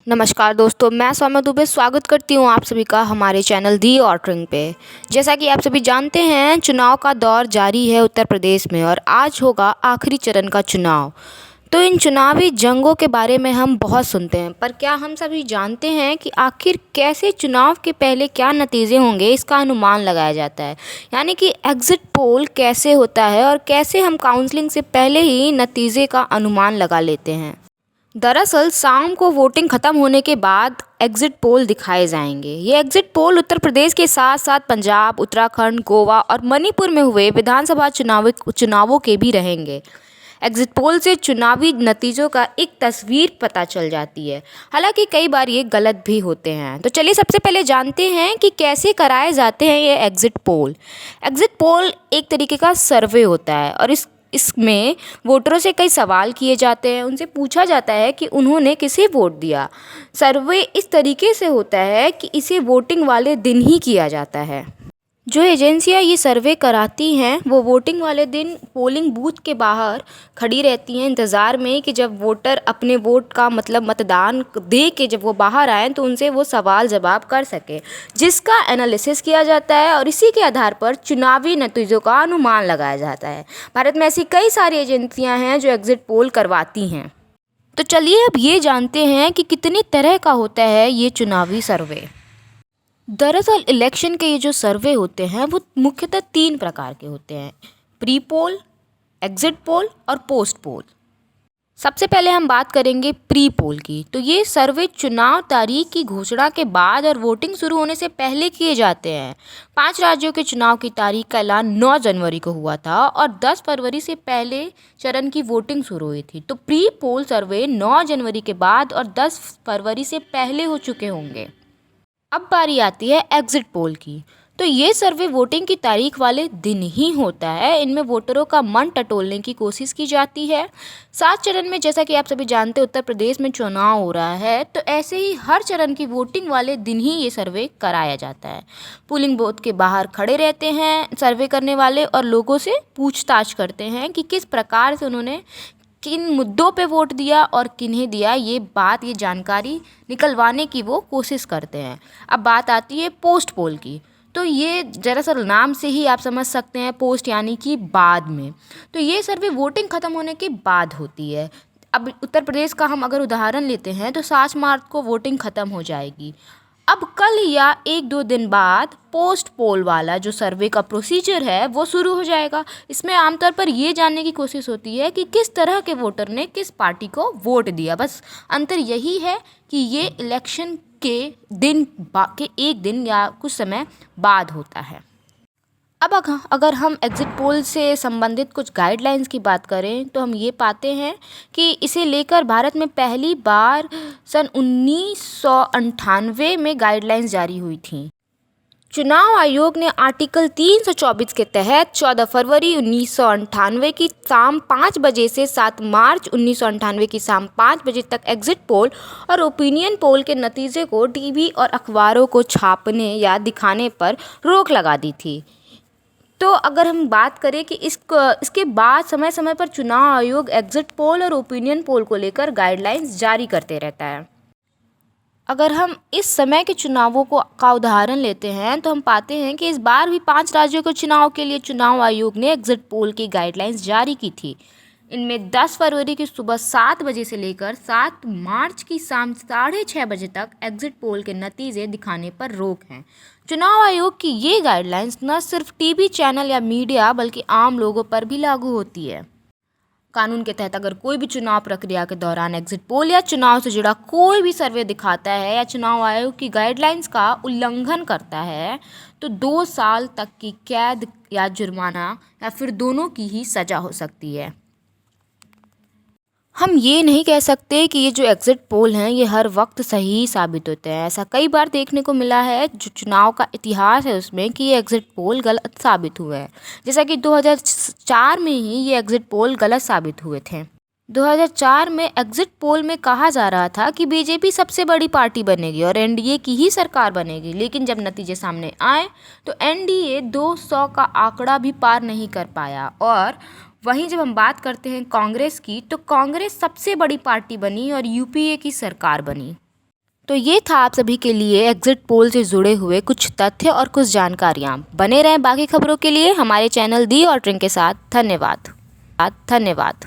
नमस्कार दोस्तों, मैं सौम्या दुबे स्वागत करती हूँ आप सभी का हमारे चैनल दी ऑर्डरिंग पे। जैसा कि आप सभी जानते हैं, चुनाव का दौर जारी है उत्तर प्रदेश में और आज होगा आखिरी चरण का चुनाव। तो इन चुनावी जंगों के बारे में हम बहुत सुनते हैं, पर क्या हम सभी जानते हैं कि आखिर कैसे चुनाव के पहले क्या नतीजे होंगे, इसका अनुमान लगाया जाता है। यानी कि एग्ज़िट पोल कैसे होता है और कैसे हम काउंसलिंग से पहले ही नतीजे का अनुमान लगा लेते हैं। दरअसल शाम को वोटिंग खत्म होने के बाद एग्ज़िट पोल दिखाए जाएंगे। ये एग्ज़िट पोल उत्तर प्रदेश के साथ साथ पंजाब, उत्तराखंड, गोवा और मणिपुर में हुए विधानसभा चुनावों के भी रहेंगे। एग्ज़िट पोल से चुनावी नतीजों का एक तस्वीर पता चल जाती है, हालांकि कई बार ये गलत भी होते हैं। तो चलिए सबसे पहले जानते हैं कि कैसे कराए जाते हैं ये एग्ज़िट पोल। एग्ज़िट पोल एक तरीके का सर्वे होता है और इसमें वोटरों से कई सवाल किए जाते हैं, उनसे पूछा जाता है कि उन्होंने किसे वोट दिया। सर्वे इस तरीके से होता है कि इसे वोटिंग वाले दिन ही किया जाता है। जो एजेंसियां ये सर्वे कराती हैं वो वोटिंग वाले दिन पोलिंग बूथ के बाहर खड़ी रहती हैं इंतज़ार में कि जब वोटर अपने वोट का मतलब मतदान दे के जब वो बाहर आएँ तो उनसे वो सवाल जवाब कर सकें, जिसका एनालिसिस किया जाता है और इसी के आधार पर चुनावी नतीजों का अनुमान लगाया जाता है। भारत में ऐसी कई सारी एजेंसियाँ हैं जो एग्ज़िट पोल करवाती हैं। तो चलिए अब ये जानते हैं कि कितनी तरह का होता है ये चुनावी सर्वे। दरअसल इलेक्शन के ये जो सर्वे होते हैं वो मुख्यतः 3 प्रकार के होते हैं: प्री पोल, एग्ज़िट पोल और पोस्ट पोल। सबसे पहले हम बात करेंगे प्री पोल की। तो ये सर्वे चुनाव तारीख की घोषणा के बाद और वोटिंग शुरू होने से पहले किए जाते हैं। 5 राज्यों के चुनाव की तारीख का ऐलान 9 जनवरी को हुआ था और 10 फरवरी से पहले चरण की वोटिंग शुरू हुई थी। तो प्री पोल सर्वे 9 जनवरी के बाद और 10 फरवरी से पहले हो चुके होंगे। अब बारी आती है एग्ज़िट पोल की। तो ये सर्वे वोटिंग की तारीख वाले दिन ही होता है। इनमें वोटरों का मन टटोलने की कोशिश की जाती है। 7 चरण में, जैसा कि आप सभी जानते हैं, उत्तर प्रदेश में चुनाव हो रहा है, तो ऐसे ही हर चरण की वोटिंग वाले दिन ही ये सर्वे कराया जाता है। पोलिंग बूथ के बाहर खड़े रहते हैं सर्वे करने वाले और लोगों से पूछताछ करते हैं कि किस प्रकार से उन्होंने किन मुद्दों पे वोट दिया और किन्हें दिया। ये जानकारी निकलवाने की वो कोशिश करते हैं। अब बात आती है पोस्ट पोल की। तो ये दरअसल नाम से ही आप समझ सकते हैं, पोस्ट यानी कि बाद में। तो ये सर्वे वोटिंग ख़त्म होने के बाद होती है। अब उत्तर प्रदेश का हम अगर उदाहरण लेते हैं तो 7 मार्च को वोटिंग ख़त्म हो जाएगी। अब कल या 1-2 दिन बाद पोस्ट पोल वाला जो सर्वे का प्रोसीजर है वो शुरू हो जाएगा। इसमें आमतौर पर ये जानने की कोशिश होती है कि किस तरह के वोटर ने किस पार्टी को वोट दिया। बस अंतर यही है कि ये इलेक्शन के के 1 दिन या कुछ समय बाद होता है। अब अगर हम एग्ज़िट पोल से संबंधित कुछ गाइडलाइंस की बात करें तो हम ये पाते हैं कि इसे लेकर भारत में पहली बार सन 1998 में गाइडलाइंस जारी हुई थी। चुनाव आयोग ने आर्टिकल 324 के तहत 14 फरवरी 1998 की शाम 5 बजे से 7 मार्च 1998 की शाम 5 बजे तक एग्ज़िट पोल और ओपिनियन पोल के नतीजे को टीवी और अखबारों को छापने या दिखाने पर रोक लगा दी थी। तो अगर हम बात करें कि इसके बाद समय समय पर चुनाव आयोग एग्ज़िट पोल और ओपिनियन पोल को लेकर गाइडलाइंस जारी करते रहता है। अगर हम इस समय के चुनावों का उदाहरण लेते हैं तो हम पाते हैं कि इस बार भी 5 राज्यों के चुनाव के लिए चुनाव आयोग ने एग्ज़िट पोल की गाइडलाइंस जारी की थी। इनमें 10 फरवरी की सुबह 7 बजे से लेकर 7 मार्च की शाम 6:30 बजे तक एग्ज़िट पोल के नतीजे दिखाने पर रोक है। चुनाव आयोग की ये गाइडलाइंस न सिर्फ टीवी चैनल या मीडिया बल्कि आम लोगों पर भी लागू होती है। कानून के तहत अगर कोई भी चुनाव प्रक्रिया के दौरान एग्ज़िट पोल या चुनाव से जुड़ा कोई भी सर्वे दिखाता है या चुनाव आयोग की गाइडलाइंस का उल्लंघन करता है तो 2 साल तक की कैद या जुर्माना या फिर दोनों की ही सज़ा हो सकती है। हम ये नहीं कह सकते कि ये जो एग्ज़िट पोल हैं ये हर वक्त सही साबित होते हैं। ऐसा कई बार देखने को मिला है, जो चुनाव का इतिहास है उसमें, कि ये एग्ज़िट पोल गलत साबित हुए हैं। जैसा कि 2004 में ही ये एग्ज़िट पोल गलत साबित हुए थे। 2004 में एग्ज़िट पोल में कहा जा रहा था कि बीजेपी सबसे बड़ी पार्टी बनेगी और एनडीए की ही सरकार बनेगी, लेकिन जब नतीजे सामने आए तो एनडीए 200 का आंकड़ा भी पार नहीं कर पाया। और वहीं जब हम बात करते हैं कांग्रेस की, तो कांग्रेस सबसे बड़ी पार्टी बनी और यूपीए की सरकार बनी। तो ये था आप सभी के लिए एग्जिट पोल से जुड़े हुए कुछ तथ्य और कुछ जानकारियाँ। बने रहें बाकी खबरों के लिए हमारे चैनल दी ऑर्डरिंग के साथ। धन्यवाद।